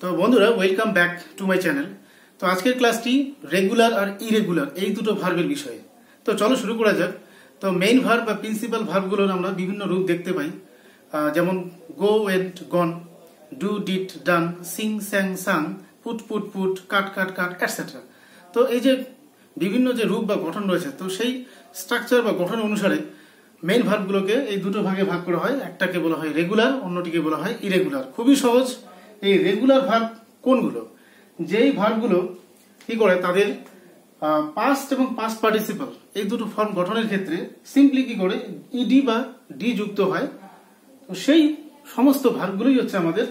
তো বন্ধুরা welcome back to my channel. তো আজকের ক্লাসটি রেগুলার আর ইরেগুলার এই দুটো ভার্বের বিষয়ে। তো চলো শুরু করা যাক। তো মেইন ভার্ব বা প্রিন্সিপাল ভার্বগুলোর আমরা বিভিন্ন রূপ দেখতে পাই, যেমন go went gone, do did done, sing sang sung, put put put, cut cut cut etcetera. তো এই যে বিভিন্ন যে রূপ বা গঠন রয়েছে, তো সেই স্ট্রাকচার বা গঠন অনুসারে মেইন ভার্বগুলোকে এই দুটো ভাগে ভাগ করা হয়। একটাকে বলা হয় রেগুলার, অন্যটিকে বলা হয় ইরেগুলার। খুবই সহজ। এই রেগুলার ভার্ব কোনগুলো? যেই ভার্বগুলো কি করে তাদের পাস্ট এবং পাস্ট পার্টিসিপল এই দুটো ফর্ম গঠনের ক্ষেত্রে সিম্পলি কি করে ইডি বা ডি যুক্ত হয়, তো সেই সমস্ত ভার্বগুলোই হচ্ছে আমাদের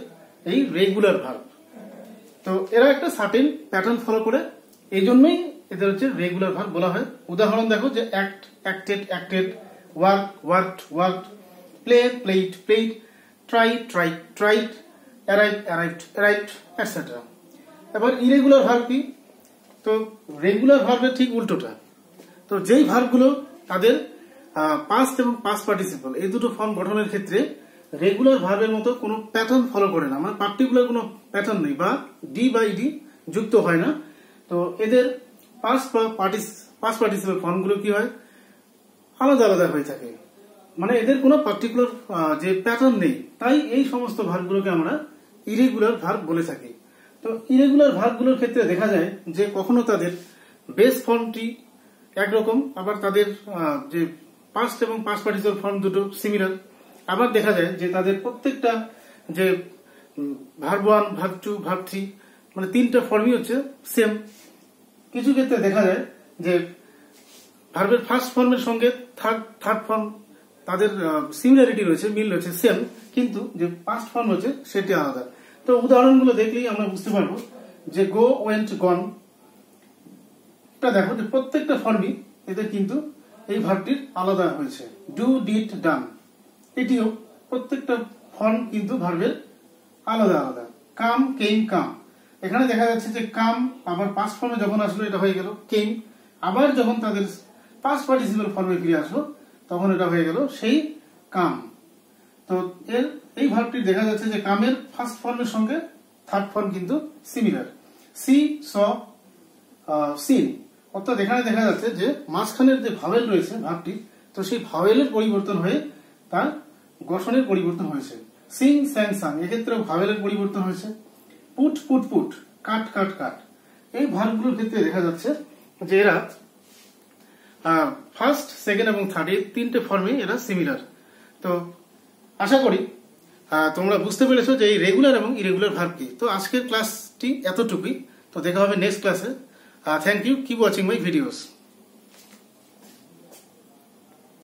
এই রেগুলার ভার্ব। তো এরা একটা সার্টেন প্যাটার্ন ফলো করে, এই জন্যই এদের হচ্ছে রেগুলার ভার্ব বলা হয়। উদাহরণ দেখো, যে act acted acted, work worked worked, play played played, try tried tried, arrive arrived arrived etcetera. এবার ইরেগুলার ভার্ব কি? তো রেগুলার ভার্বের ঠিক উল্টোটা। তো যেই ভার্বগুলো তাদের পাস্ট এবং পাস্ট পার্টিসিপল এই দুটো ফর্ম গঠনের ক্ষেত্রে রেগুলার ভার্বের মতো কোনো প্যাটার্ন ফলো করে না, মানে পার্টিকুলার কোনো প্যাটার্ন নেই, বা ডি বা ইডি যুক্ত হয় না। তো এদের পাস্ট বা পার্টিসিপল ফর্মগুলো কি হয়, আলাদা আলাদা হয়ে থাকে, মানে এদের কোনো পার্টিকুলার যে প্যাটার্ন নেই। তাই এই সমস্ত ভার্বগুলোকে আমরা ইরেগুলার ভার্ব বলে থাকি। তো ইরেগুলার ভার্বগুলোর ক্ষেত্রে দেখা যায় যে কখনো তাদের বেস ফর্মটি একরকম, আবার তাদের যে পাস্ট এবং পাস্ট পার্টিসিপল ফর্ম দুটো সিমিলার। আবার দেখা যায় যে তাদের প্রত্যেকটা যে verb one, verb two, verb three, মানে তিনটা ফর্মই হচ্ছে সেম। কিছু ক্ষেত্রে দেখা যায় যে ভার্বের ফার্স্ট ফর্মের সঙ্গে থার্ড ফর্ম তাদের সিমিলারিটি রয়েছে, মিল রয়েছে, সেম, কিন্তু যে পাস্ট ফর্ম রয়েছে সেটি আলাদা। তো উদাহরণগুলো দেখলেই আমরা বুঝতে পারবো যে গো ওয়েন্ট গন, এটা দেখো যে প্রত্যেকটা ফর্মই এদের কিন্তু এই ভার্বটির আলাদা হয়েছে। ডু ডিড ডান, এটিও প্রত্যেকটা ফর্ম কিন্তু ভার্বের আলাদা আলাদা। কাম কেম কাম, এখানে দেখা যাচ্ছে যে কাম আবার পাস্ট ফর্মে যখন আসলো এটা হয়ে গেল কেম, আবার যখন তাদের পাস্ট পার্টিসিপল ফর্মে ফিরে আসলো তখন এটা হয়ে গেল সেই কাম। তো এই ভার্বটি দেখা যাচ্ছে যে কামের ফার্স্ট ফর্মের সঙ্গে থার্ড ফর্ম কিন্তু সিমিলার। সি স সিন, অর্থাৎ এখানে দেখা যাচ্ছে যে মাঝখানের যে ভাওয়েল রয়েছে ভার্বটি, তো সেই ভাওয়েলের পরিবর্তন হয়ে তার গঠনের পরিবর্তন হয়েছে। সিং স্যাং সাং, এক্ষেত্রেও ভাওয়েলের পরিবর্তন হয়েছে। Put put put, cut cut কাট, এই ভার্বগুলোর ক্ষেত্রে দেখা যাচ্ছে যে এরা ফার্স্ট, সেকেন্ড এবং থার্ড এই তিনটে ফর্মে এরা সিমিলার। তো আশা করি তোমরা বুঝতে পেরেছো যে এই রেগুলার এবং ইরেগুলার ভার্ব কি। তো আজকের ক্লাসটি এতটুকুই। তো দেখা হবে নেক্সট ক্লাসে। Thank you, keep watching my videos.